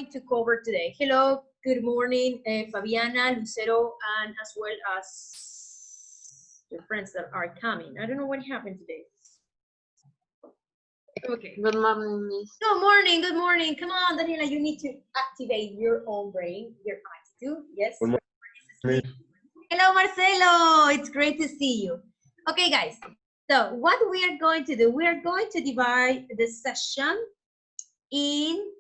going to cover today. Hello, good morning, Fabiana, Lucero, and as well as the friends that are coming. I don't know what happened today. Okay. Good morning, Miss. Good morning, good morning. Come on, Daniela, you need to activate your own brain, your attitude. Yes. Good morning. Hello, Marcelo. It's great to see you. Okay, guys. So what we are going to do, we are going to divide the session in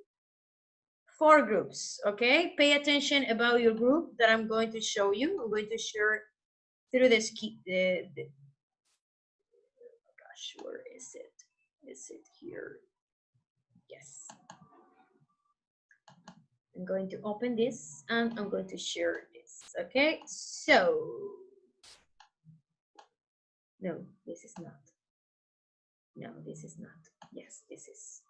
4 groups, okay? Pay attention about your group that I'm going to show you. I'm going to share through the gosh, where is it? Is it here? Yes. I'm going to open this and I'm going to share this, okay? So, no, this is not. No, this is not. Yes, this is.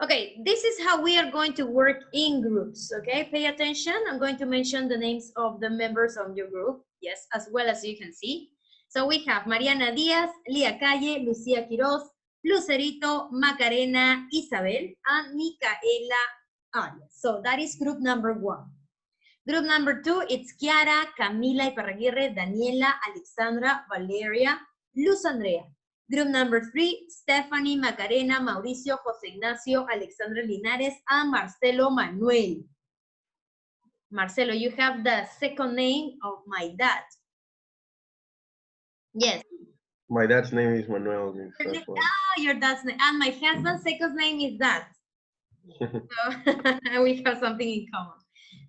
Okay, this is how we are going to work in groups, okay? Pay attention. I'm going to mention the names of the members of your group, yes, as well as you can see. So we have Mariana Diaz, Lia Calle, Lucia Quiroz, Lucerito, Macarena, Isabel, and Micaela Arias. So that is group number 1. Group number 2, it's Kiara, Camila Iparraguirre, Daniela, Alexandra, Valeria, Luz Andrea. Group number 3, Stephanie, Macarena, Mauricio, José Ignacio, Alexandra Linares, and Marcelo Manuel. Marcelo, you have the second name of my dad. Yes. My dad's name is Manuel. Oh, your dad's name. And my husband's second name is that. So we have something in common.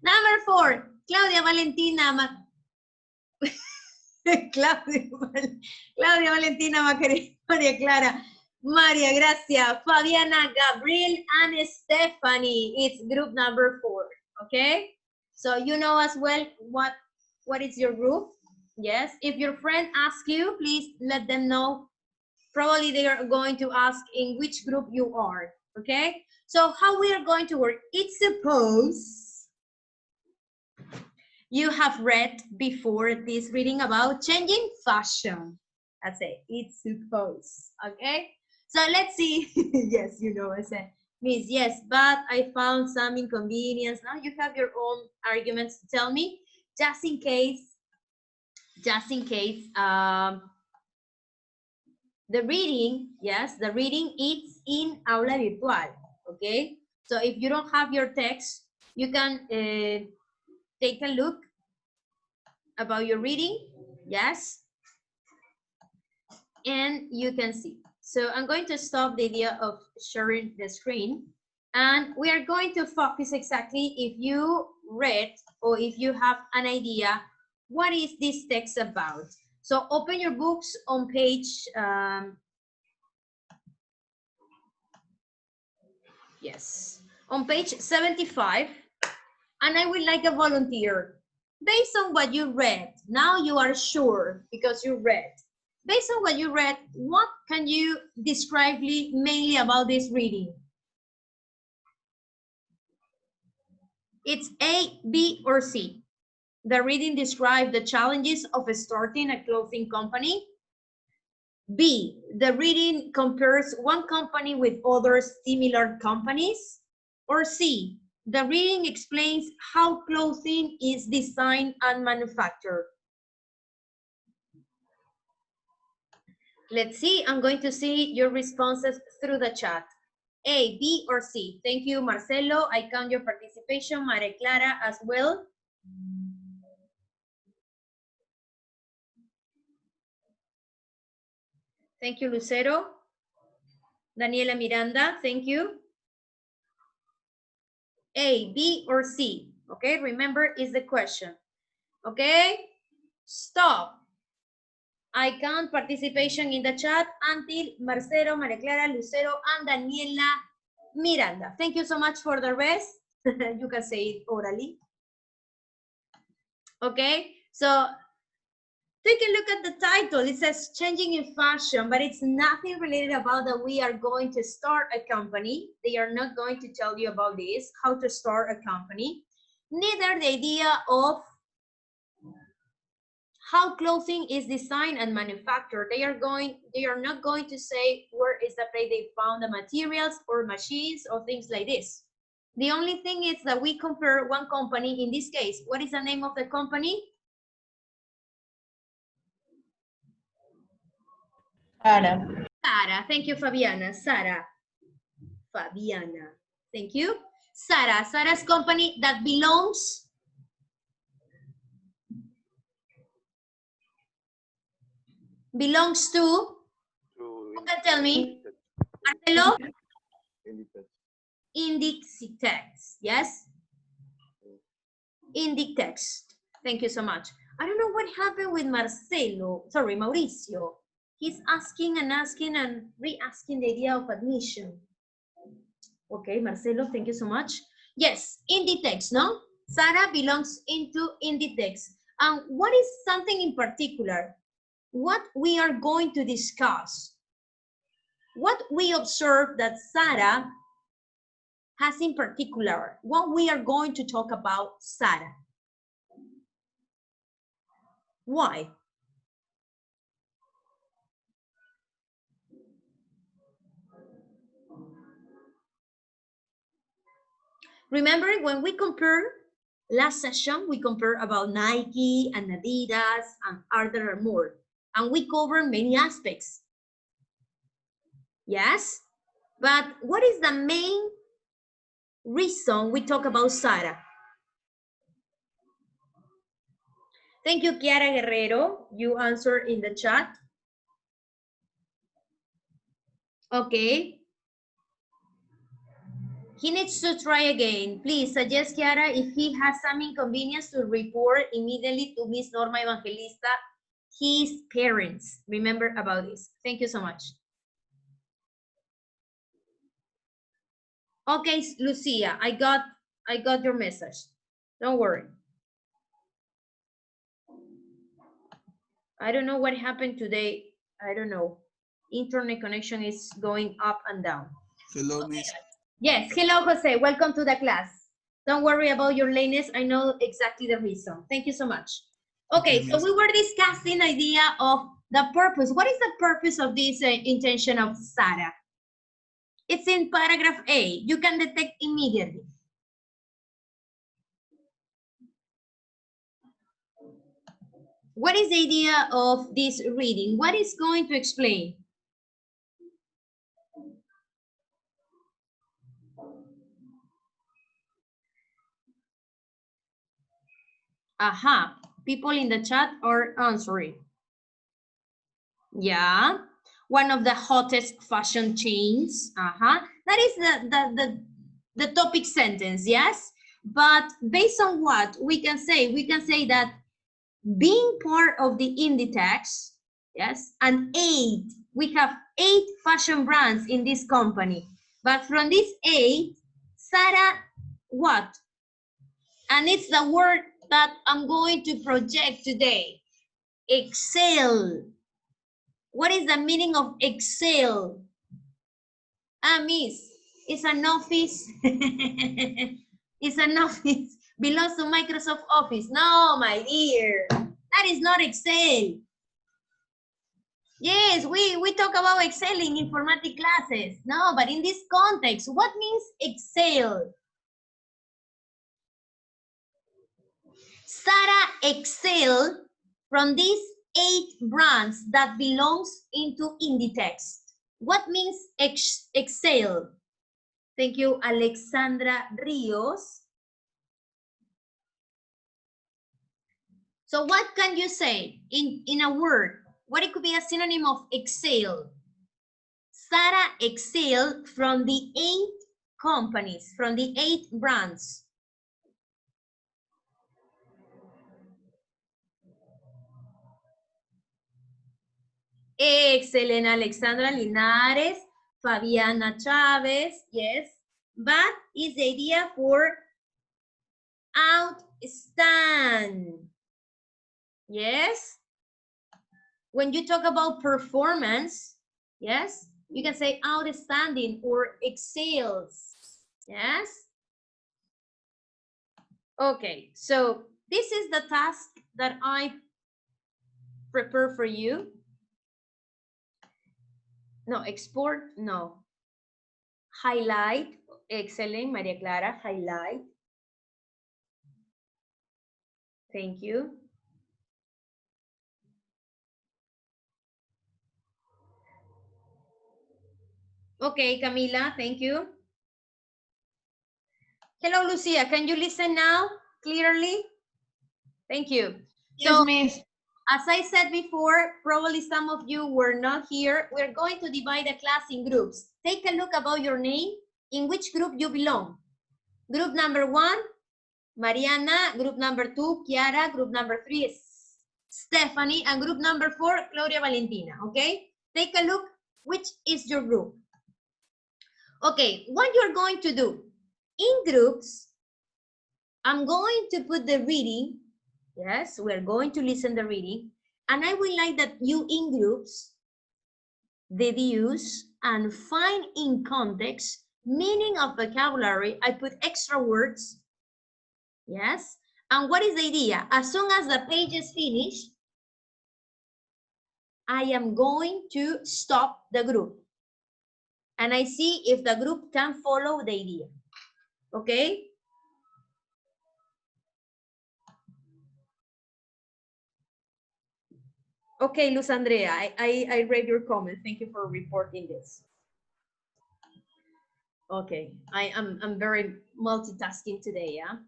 Number 4, Claudia Valentina. Claudia Valentina, María Clara, María Gracia, Fabiana, Gabriel, and Stephanie. It's group number 4. Okay, so you know as well what is your group. Yes, if your friend asks you, please let them know. Probably they are going to ask in which group you are. Okay, so how we are going to work. It's suppose you have read before this reading about changing fashion. That's it. It's supposed. Okay. So let's see. Yes, you know I said, Miss, yes, but I found some inconvenience. Now you have your own arguments to tell me, just in case. The reading, yes, the reading is in Aula Virtual. Okay. So if you don't have your text, you can take a look about your reading, yes, and you can see. So I'm going to stop the idea of sharing the screen, and we are going to focus exactly if you read or if you have an idea what is this text about. So open your books on page yes, on page 75, and I would like a volunteer. Based on what you read, now you are sure because you read. Based on what you read, what can you describe mainly about this reading? It's A, B, or C. The reading describes the challenges of starting a clothing company. B, the reading compares one company with other similar companies. Or C, the reading explains how clothing is designed and manufactured. Let's see, I'm going to see your responses through the chat. A, B, or C. Thank you, Marcelo. I count your participation. Maria Clara as well. Thank you, Lucero. Daniela Miranda, thank you. A, B, or C. Okay, remember, is the question. Okay, stop. I count participation in the chat until Marcelo, Maria Clara, Lucero, and Daniela Miranda. Thank you so much for the rest. You can say it orally. Okay, so take a look at the title. It says changing in fashion, but it's nothing related about that we are going to start a company. They are not going to tell you about this, how to start a company. Neither the idea of how clothing is designed and manufactured. They are not going to say where is the place they found the materials or machines or things like this. The only thing is that we compare one company. In this case, what is the name of the company? Sara. Sara. Thank you, Fabiana. Sara. Fabiana. Thank you. Sara. Sara's company that belongs to, who can tell me? Marcelo? Inditex. Yes? Inditex. Thank you so much. I don't know what happened with Marcelo. Sorry, Mauricio. He's asking and asking and re-asking the idea of admission. Okay, Marcelo, thank you so much. Yes, Inditex, no? Sara belongs into Inditex. And what is something in particular? What we are going to discuss? What we observe that Sara has in particular? What we are going to talk about Sara? Why? Remember when we compare last session, we compare about Nike and Adidas and other more, and we cover many aspects. Yes, but what is the main reason we talk about Sara? Thank you, Kiara Guerrero. You answer in the chat. Okay. He needs to try again. Please suggest Kiara if he has some inconvenience to report immediately to Miss Norma Evangelista, his parents. Remember about this. Thank you so much. Okay, Lucia, I got your message. Don't worry. I don't know what happened today. I don't know. Internet connection is going up and down. Hello, Miss. Yes, hello, Jose. Welcome to the class. Don't worry about your lateness. I know exactly the reason. Thank you so much. Okay, so we were discussing the idea of the purpose. What is the purpose of this intention of Sara? It's in paragraph A. You can detect immediately. What is the idea of this reading? What is going to explain? Aha, people in the chat are answering. Yeah, one of the hottest fashion chains. That is the topic sentence, yes? But based on what we can say that being part of the Inditex, yes, and we have 8 fashion brands in this company. But from these 8, Sara, what? And it's the word that I'm going to project today. Excel. What is the meaning of Excel? Miss, it's an office. It's an office. Belongs to Microsoft Office. No, my dear. That is not Excel. Yes, we talk about Excel in informatic classes. No, but in this context, what means Excel? Sara excel from these 8 brands that belongs into Inditex. What means excel? Thank you, Alexandra Rios. So what can you say in a word? What it could be a synonym of excel? Sara excelled from the 8 companies, from the 8 brands. Excellent, Alexandra Linares, Fabiana Chavez, yes. But is the idea for outstand, yes. When you talk about performance, yes, you can say outstanding or excels, yes. Okay, so this is the task that I prepare for you. No, export, no. Highlight, Excellent, Maria Clara, highlight. Thank you. Okay, Camila, thank you. Hello, Lucia, can you listen now clearly? Thank you. Yes, So, Miss. as I said before, probably some of you were not here. We're going to divide the class in groups. Take a look about your name, in which group you belong. Group number 1, Mariana. Group number 2, Kiara. Group number 3 is Stephanie. And group number 4, Gloria Valentina, okay? Take a look, which is your group. Okay, what you're going to do, in groups, I'm going to put the reading. Yes, we're going to listen the reading. And I would like that you in groups deduce and find in context meaning of vocabulary. I put extra words. Yes. And what is the idea? As soon as the page is finished, I am going to stop the group. And I see if the group can follow the idea. Okay? Okay, Luz Andrea, I read your comment. Thank you for reporting this. Okay, I'm very multitasking today, yeah?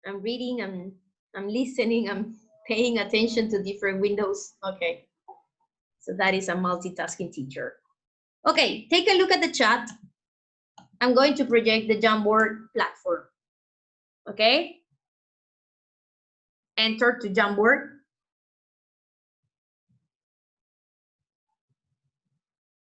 I'm reading, I'm listening, I'm paying attention to different windows. Okay, so that is a multitasking teacher. Okay, take a look at the chat. I'm going to project the Jamboard platform. Okay? Enter to Jamboard.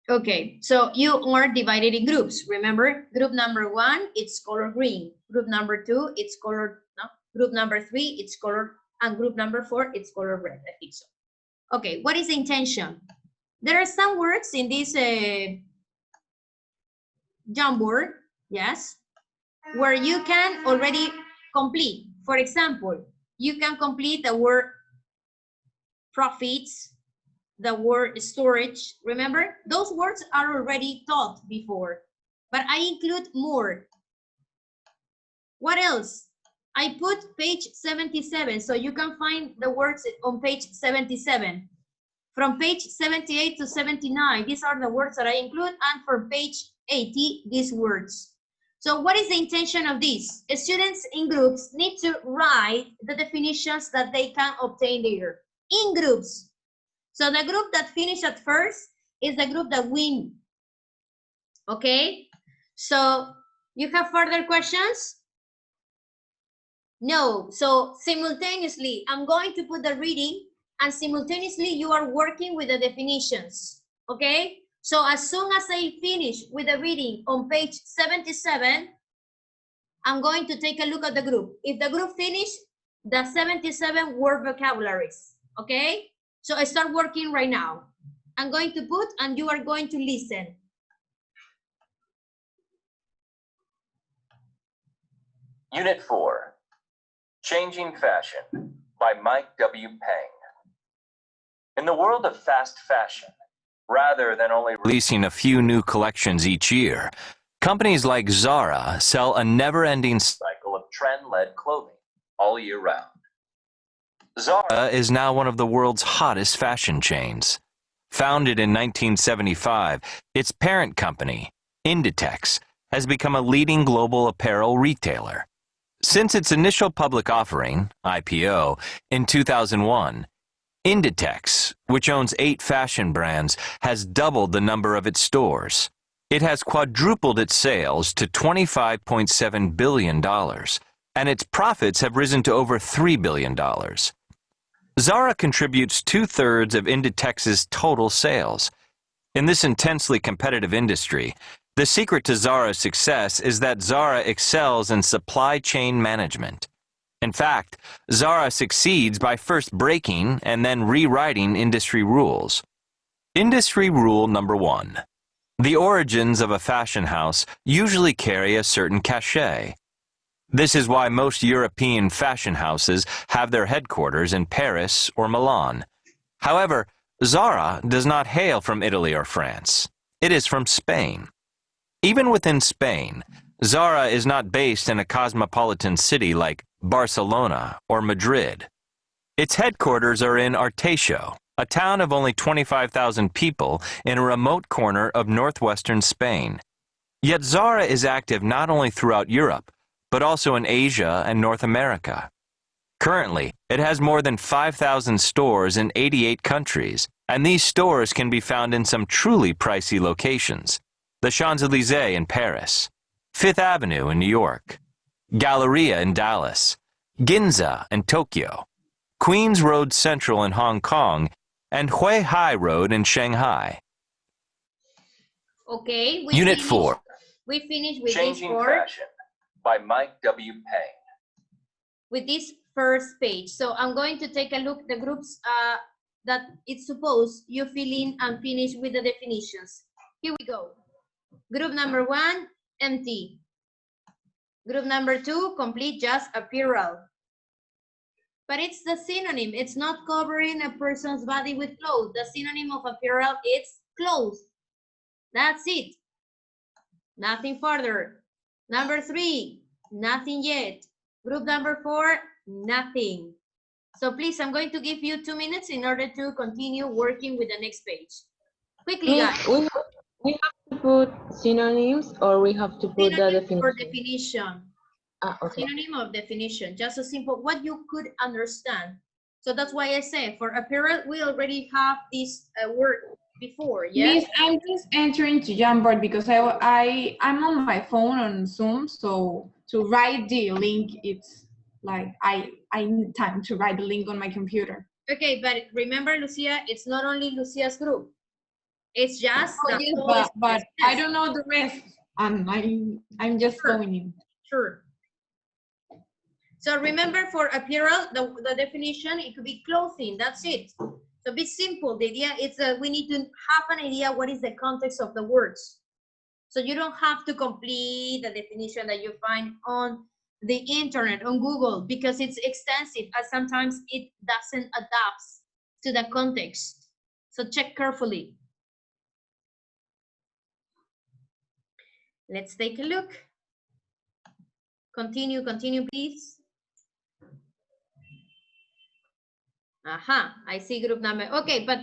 Okay, so you are divided in groups. Remember, group number 1, it's color green. Group number 2, it's color, no? Group number 3, it's color, and group number 4, it's color red, I think so. Okay, what is the intention? There are some words in this Jamboard, yes, where you can already complete. For example, you can complete the word profits, the word storage. Remember, those words are already taught before, but I include more. What else? I put page 77, so you can find the words on page 77. From page 78 to 79, these are the words that I include, and from page 80, these words. So what is the intention of this? Students in groups need to write the definitions that they can obtain later in groups. So the group that finished at first is the group that win. Okay? So you have further questions? No. So simultaneously, I'm going to put the reading, and simultaneously you are working with the definitions. Okay? So as soon as I finish with the reading on page 77, I'm going to take a look at the group. If the group finished, the 77 word vocabularies. Okay? So I start working right now. I'm going to put, and you are going to listen. Unit 4, Changing Fashion by Mike W. Pang. In the world of fast fashion, rather than only releasing a few new collections each year, companies like Zara sell a never-ending cycle of trend-led clothing all year round. Zara is now one of the world's hottest fashion chains. Founded in 1975, its parent company, Inditex, has become a leading global apparel retailer. Since its initial public offering, IPO, in 2001, Inditex, which owns 8 fashion brands, has doubled the number of its stores. It has quadrupled its sales to $25.7 billion, and its profits have risen to over $3 billion. Zara contributes 2/3 of Inditex's total sales. In this intensely competitive industry, the secret to Zara's success is that Zara excels in supply chain management. In fact, Zara succeeds by first breaking and then rewriting industry rules. Industry rule number 1. The origins of a fashion house usually carry a certain cachet. This is why most European fashion houses have their headquarters in Paris or Milan. However, Zara does not hail from Italy or France. It is from Spain. Even within Spain, Zara is not based in a cosmopolitan city like Barcelona or Madrid. Its headquarters are in Arteixo, a town of only 25,000 people in a remote corner of northwestern Spain. Yet Zara is active not only throughout Europe, but also in Asia and North America. Currently, it has more than 5,000 stores in 88 countries, and these stores can be found in some truly pricey locations: the Champs-Élysées in Paris, Fifth Avenue in New York, Galleria in Dallas, Ginza in Tokyo, Queens Road Central in Hong Kong, and Huihai Road in Shanghai. Okay, Unit 4. We finished with Changing this part, Fashion by Mike W. Pang. with this first page. So I'm going to take a look the groups that it's supposed you fill in and finish with the definitions. Here we go. Group number 1, empty. Group number 2, complete just apparel. But it's the synonym. It's not covering a person's body with clothes. The synonym of apparel is clothes. That's it. Nothing further. Number 3, nothing yet. Group number 4, nothing. So please, I'm going to give you 2 minutes in order to continue working with the next page. Quickly, guys. We have to put synonyms or we have to put the Synonym or definition? definition. Okay. Synonym or definition. Just so simple, what you could understand. So that's why I say for apparel, we already have this word before, yes? Miss, I'm just entering to Jamboard because I'm on my phone on Zoom, so to write the link, it's like I need time to write the link on my computer. Okay, but remember, Lucia, it's not only Lucia's group. It's just But I don't know the rest, and I'm just Sure. going in. Sure. So remember, for apparel, the definition, it could be clothing. That's it. So be simple. The idea is that we need to have an idea what is the context of the words. So you don't have to complete the definition that you find on the internet, on Google, because it's extensive and sometimes it doesn't adapt to the context. So check carefully. Let's take a look. Continue, please. Aha, I see group number. Okay, but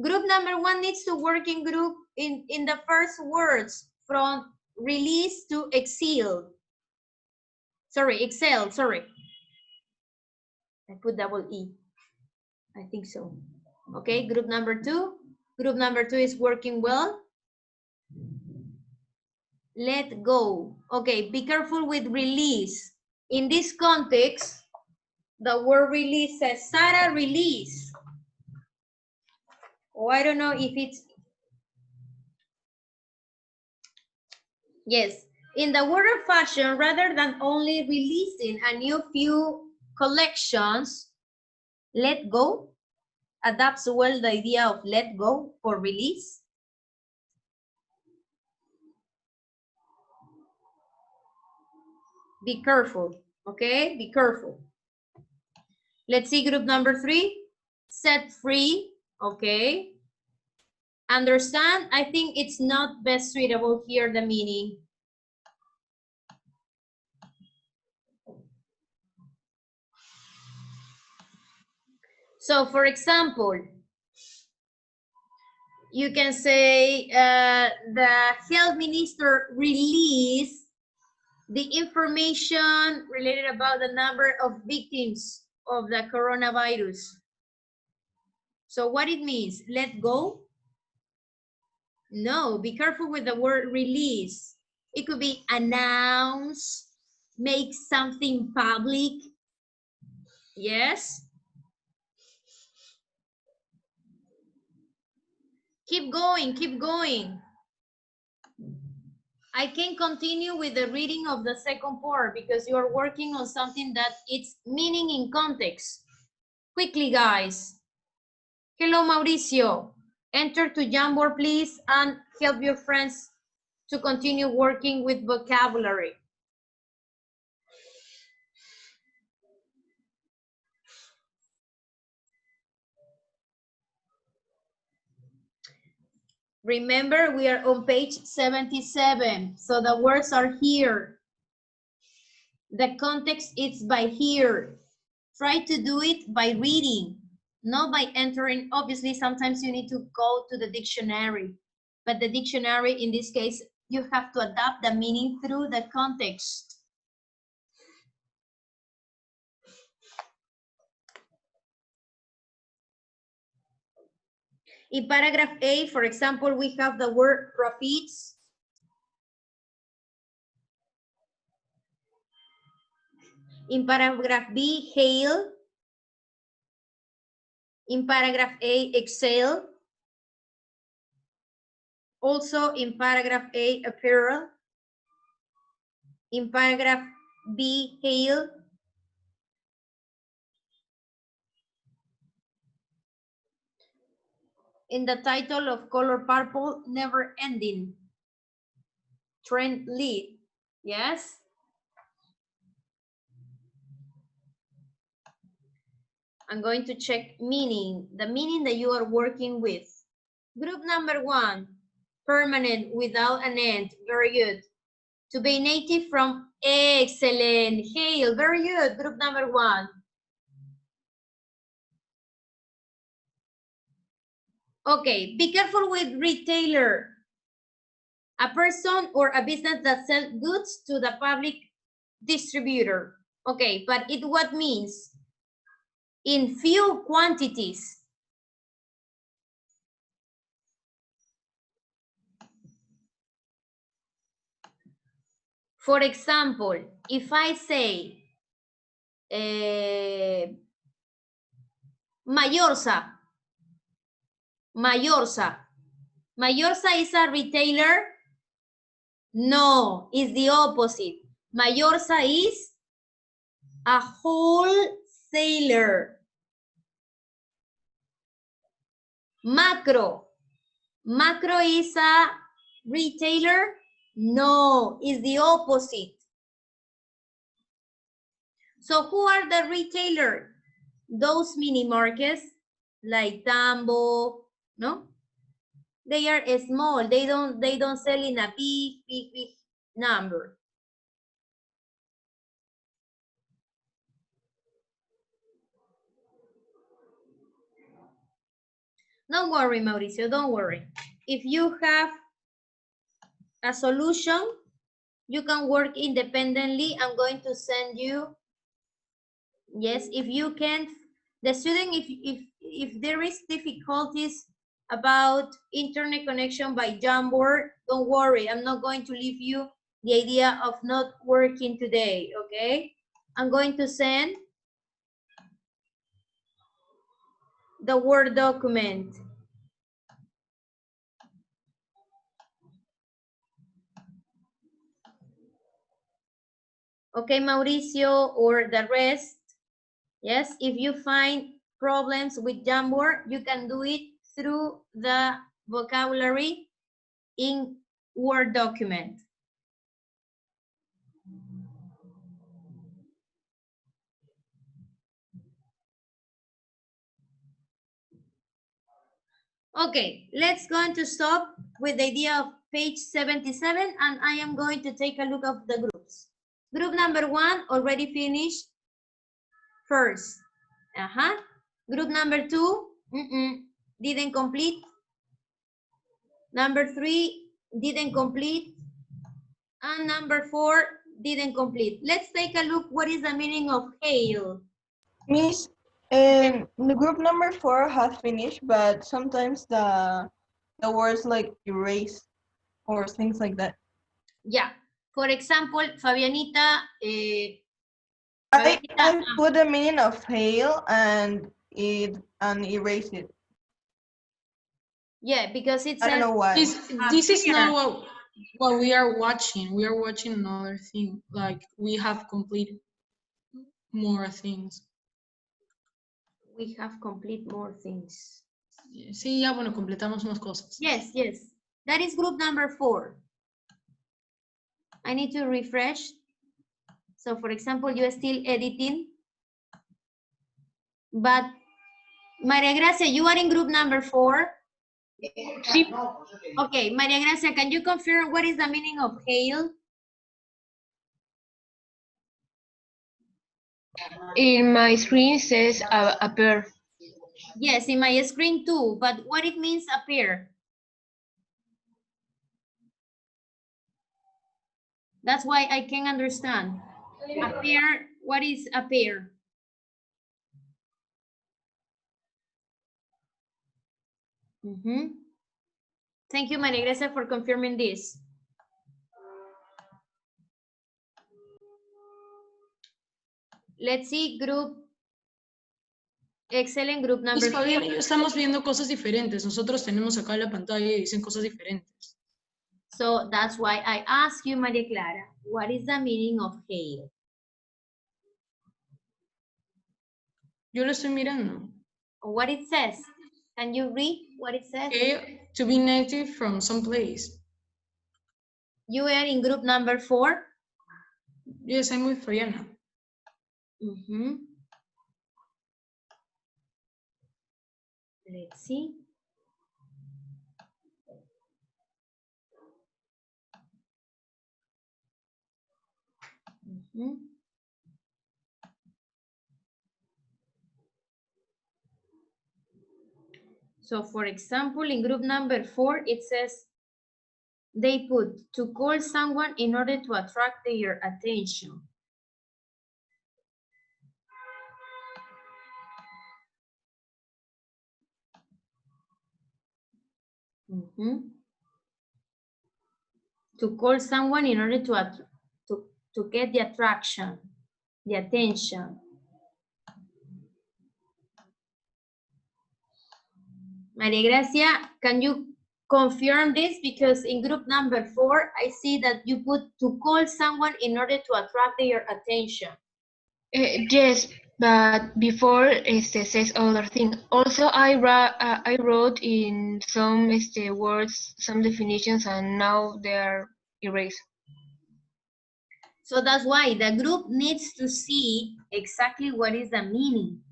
group number 1 needs to work in group in the first words from release to excel. Excel, sorry. I put double E. I think so. Okay, group number 2. Group number 2 is working well. Let go. Okay, be careful with release. In this context, the word release says, Sarah, release. Oh, I don't know if it's, yes. In the world of fashion, rather than only releasing a new few collections, let go adapts well the idea of let go for release. Be careful, okay? Be careful. Let's see group number 3, set free, okay? Understand? I think it's not best suitable here, the meaning. So for example, you can say the health minister released the information related about the number of victims of the coronavirus. So what it means, let go? No, be careful with the word release. It could be announce, make something public. Yes? Keep going, keep going. I can continue with the reading of the second part because you are working on something that it's meaning in context. Quickly, guys. Hello, Mauricio. Enter to Jamboard, please, and help your friends to continue working with vocabulary. Remember, we are on page 77, so the words are here. The context is by here. Try to do it by reading, not by entering. Obviously, sometimes you need to go to the dictionary, but the dictionary, in this case, you have to adapt the meaning through the context. In paragraph A, for example, we have the word profits. In paragraph B, hail. In paragraph A, excel. Also in paragraph A, apparel. In paragraph B, hail. In the title of color purple, never ending. Trend lead. Yes? I'm going to check meaning, the meaning that you are working with. Group number 1, permanent without an end. Very good. To be native from excellent. Hail. Very good. Group number 1. Okay, be careful with retailer. A person or a business that sells goods to the public distributor. Okay, but it what means? In few quantities. For example, if I say Mayorsa. Mayorsa. Mayorsa is a retailer? No, it's the opposite. Mayorsa is a wholesaler. Macro. Macro is a retailer? No, it's the opposite. So who are the retailer? Those mini markets like Tambo, no? They are small. They don't sell in a big number. Don't worry, Mauricio, don't worry. If you have a solution, you can work independently. I'm going to send you, yes, if you can't, the student, if there is difficulties about internet connection by Jamboard, don't worry, I'm not going to leave you the idea of not working today, okay? I'm going to send the Word document. Okay, Mauricio, or the rest, yes, if you find problems with Jamboard, you can do it through the vocabulary in Word document. Okay, let's go to stop with the idea of page 77, and I am going to take a look at the groups. Group number 1 already finished first. Group number 2 didn't complete. Number 3 didn't complete. And number 4 didn't complete. Let's take a look. What is the meaning of hail? Miss, the group number 4 has finished, but sometimes the words like erase or things like that. Yeah. For example, Fabianita. I put the meaning of hail and erase it. Yeah, because it I don't says know why. This is not what we are watching. We are watching another thing. Like we have completed more things. we have complete more things. Sí, ya bueno, completamos más cosas. Yes, yes. That is group number 4. I need to refresh. So for example, you are still editing. But Maria Gracia, you are in group number 4. Sí. Okay, Maria Gracia, can you confirm what is the meaning of hail? In my screen says appear. Yes, in my screen too, but what it means appear? That's why I can understand. Appear, what is appear? Thank you, Maria Gracia, for confirming this. Let's see, group. Excellent, group number Pues Fabián y 3. yo estamos viendo cosas diferentes. Nosotros tenemos acá la pantalla y dicen cosas diferentes. So that's why I ask you, Maria Clara, what is the meaning of hail? Yo lo estoy mirando. What it says? Can you read what it says? Hail, to be native from some place. You are in group number 4. Yes, I'm with Fabiana. Let's see. So for example, in group number 4, it says they put to call someone in order to attract their attention. To call someone in order to get the attraction, the attention. Maria Gracia, can you confirm this? Because in group number 4, I see that you put to call someone in order to attract their attention. Yes, but before says other thing. Also, I wrote in some words, some definitions, and now they are erased. So that's why the group needs to see exactly what is the meaning.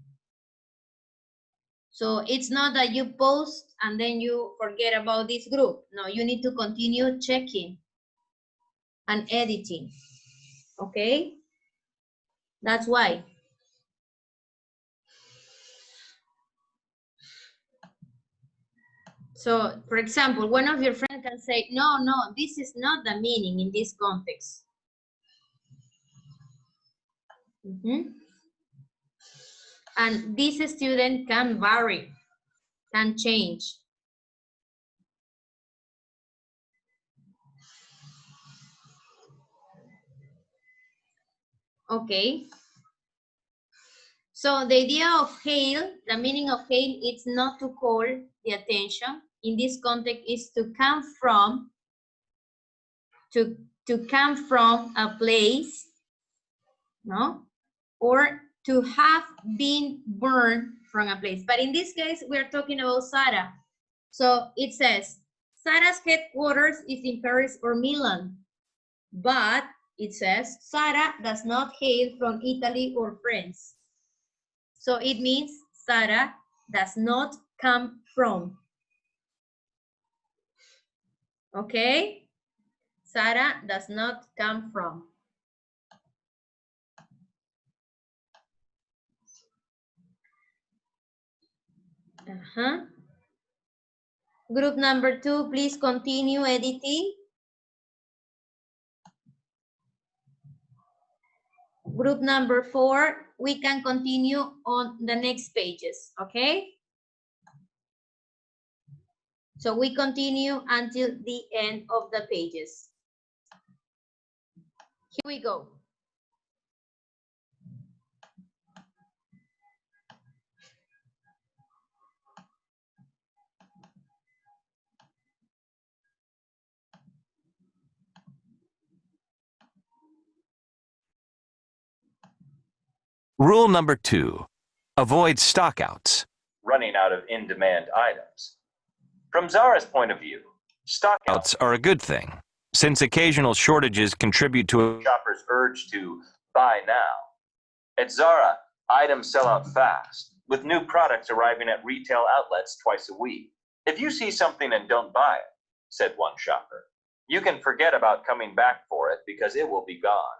So it's not that you post and then you forget about this group. No, you need to continue checking and editing. Okay? That's why. So, for example, one of your friends can say, no, this is not the meaning in this context. And this student can vary, can change. Okay. So the idea of hail, the meaning of hail, is not to call the attention. In this context, is to come from, to come from a place, no? Or to have been burned from a place. But in this case, we're talking about Sarah. So it says, Sarah's headquarters is in Paris or Milan. But it says, Sarah does not hail from Italy or France. So it means Sarah does not come from. Okay? Sarah does not come from. Group number 2, please continue editing. Group number 4, we can continue on the next pages, okay? So we continue until the end of the pages. Here we go. Rule number 2, avoid stockouts. Running out of in-demand items. From Zara's point of view, stockouts are a good thing, since occasional shortages contribute to a shopper's urge to buy now. At Zara, items sell out fast, with new products arriving at retail outlets twice a week. If you see something and don't buy it, said one shopper, you can forget about coming back for it because it will be gone.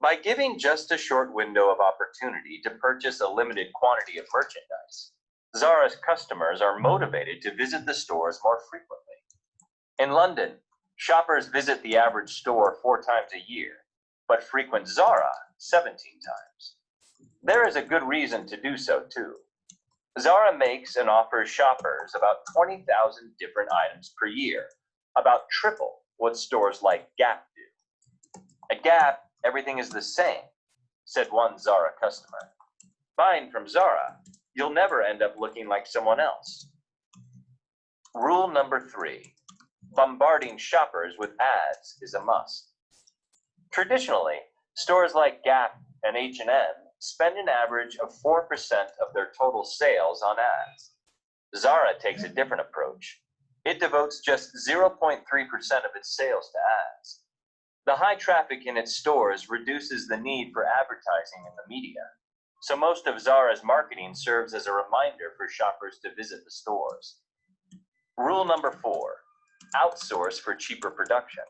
By giving just a short window of opportunity to purchase a limited quantity of merchandise, Zara's customers are motivated to visit the stores more frequently. In London, shoppers visit the average store 4 times a year, but frequent Zara 17 times. There is a good reason to do so too. Zara makes and offers shoppers about 20,000 different items per year, about triple what stores like Gap do. At Gap, everything is the same, said one Zara customer. Buying from Zara, you'll never end up looking like someone else. Rule number 3, bombarding shoppers with ads is a must. Traditionally, stores like Gap and H&M spend an average of 4% of their total sales on ads. Zara takes a different approach. It devotes just 0.3% of its sales to ads. The high traffic in its stores reduces the need for advertising in the media, so most of Zara's marketing serves as a reminder for shoppers to visit the stores. Rule number 4, outsource for cheaper production.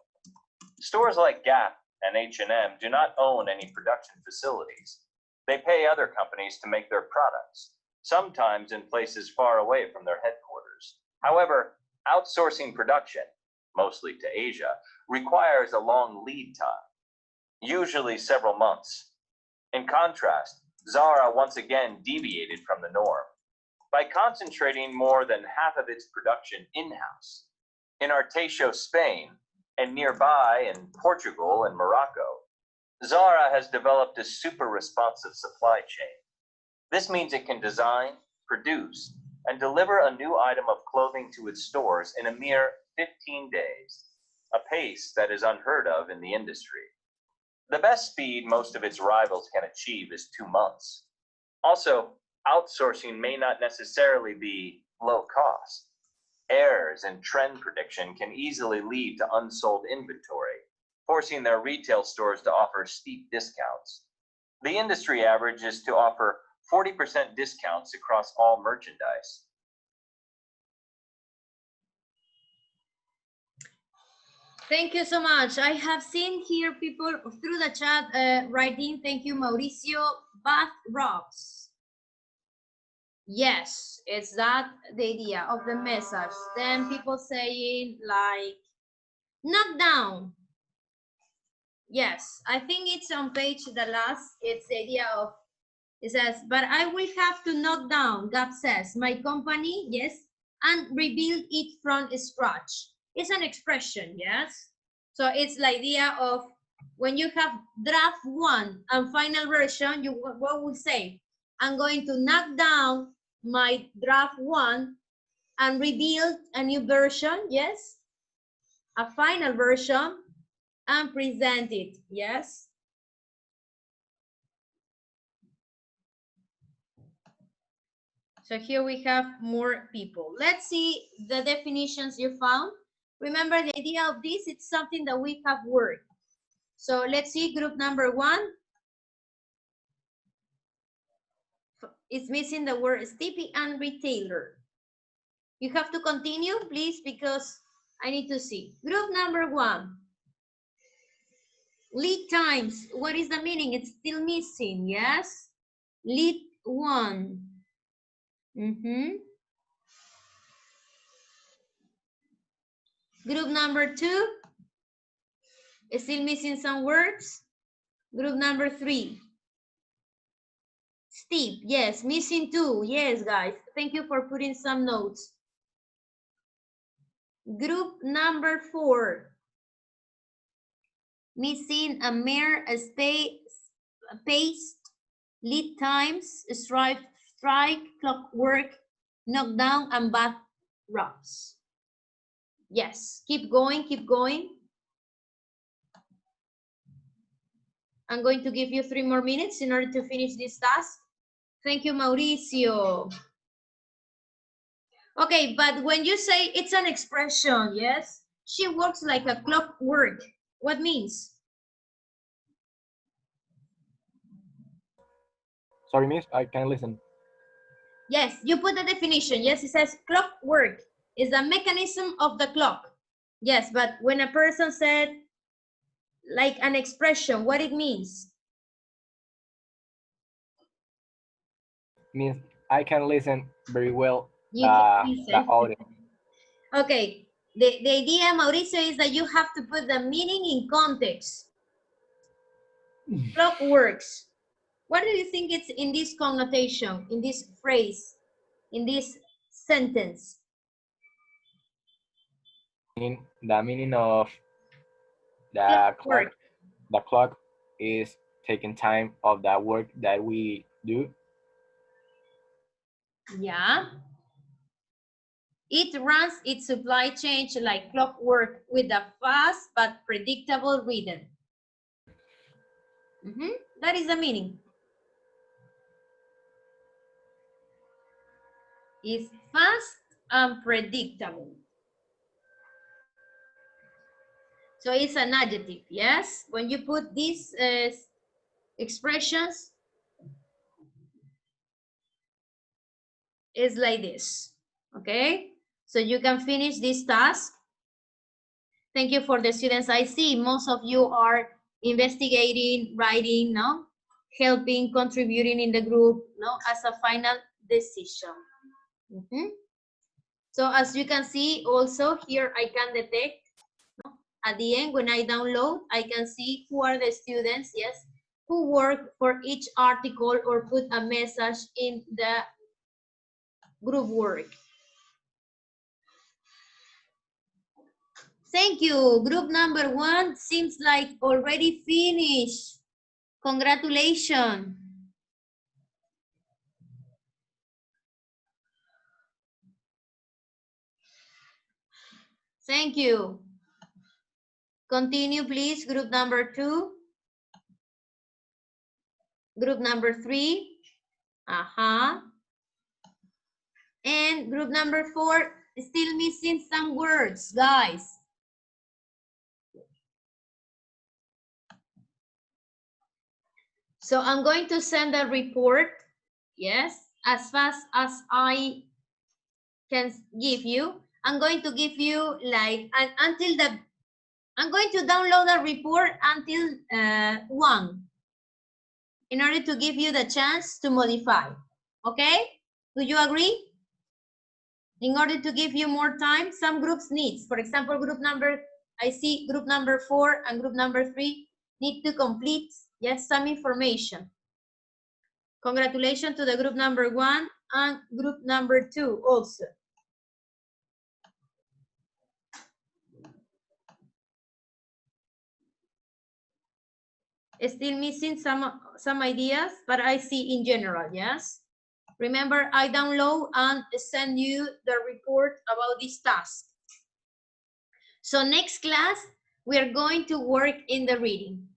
Stores like Gap and H&M do not own any production facilities. They pay other companies to make their products, sometimes in places far away from their headquarters. However, outsourcing production, mostly to Asia, requires a long lead time, usually several months. In contrast, Zara once again deviated from the norm by concentrating more than half of its production in-house. In Arteixo, Spain, and nearby in Portugal and Morocco, Zara has developed a super responsive supply chain. This means it can design, produce, and deliver a new item of clothing to its stores in a mere 15 days, a pace that is unheard of in the industry. The best speed most of its rivals can achieve is 2 months. Also, outsourcing may not necessarily be low cost. Errors in trend prediction can easily lead to unsold inventory, forcing their retail stores to offer steep discounts. The industry average is to offer 40% discounts across all merchandise. Thank you so much. I have seen here people through the chat writing, thank you, Mauricio, bath rocks. Yes, it's that the idea of the message. Then people saying like, knock down. Yes, I think it's on page the last, it's the idea of, it says, but I will have to knock down, Gap says, my company, yes, and rebuild it from scratch. It's an expression, yes? So it's the idea of when you have draft 1 and final version, you what will say? I'm going to knock down my draft 1 and rebuild a new version, yes? A final version and present it, yes? So here we have more people. Let's see the definitions you found. Remember the idea of this, it's something that we have worked. So let's see group number 1. It's missing the word Stippy and retailer. You have to continue, please, because I need to see. Group number 1. Lead times. What is the meaning? It's still missing, yes? Lead 1. Group number 2. Is still missing some words. Group number 3. Steep, yes, missing 2. Yes, guys. Thank you for putting some notes. Group number 4. Missing a mere space, paste, lead times, strike, clockwork, knockdown, and bath rocks. Yes, keep going, keep going. I'm going to give you 3 more minutes in order to finish this task. Thank you, Mauricio. Okay, but when you say it's an expression, yes? She works like a clockwork. What means? Sorry, miss, I can't listen. Yes, you put the definition. Yes, it says clockwork is a mechanism of the clock. Yes, but when a person said like an expression, what it means? Means I can listen very well You can the listen. audio. Okay, the idea, Mauricio, is that you have to put the meaning in context. Clockworks. What do you think it's in this connotation, in this phrase, in this sentence? The meaning of the clock is taking time of the work that we do. Yeah. It runs its supply chain like clockwork with a fast but predictable rhythm. That is the meaning. It's fast and predictable. So it's an adjective, yes? When you put these expressions, it's like this, okay? So you can finish this task. Thank you for the students. I see most of you are investigating, writing, no? Helping, contributing in the group, no? As a final decision. So as you can see also here, I can detect, no? At the end, when I download, I can see who are the students, yes, who work for each article or put a message in the group work. Thank you. Group number 1 seems like already finished. Congratulations. Thank you. Continue, please. Group number 2. Group number 3. And group number 4, still missing some words, guys. So I'm going to send a report, yes, as fast as I can give you. I'm going to give you like I'm going to download a report until 1 in order to give you the chance to modify. Okay? Do you agree? In order to give you more time, some groups needs. For example, I see group number 4 and group number 3 need to complete, yes, some information. Congratulations to the group number 1 and group number 2 also. Still missing some ideas, but I see in general, yes? Remember, I download and send you the report about this task. So next class, we are going to work in the reading.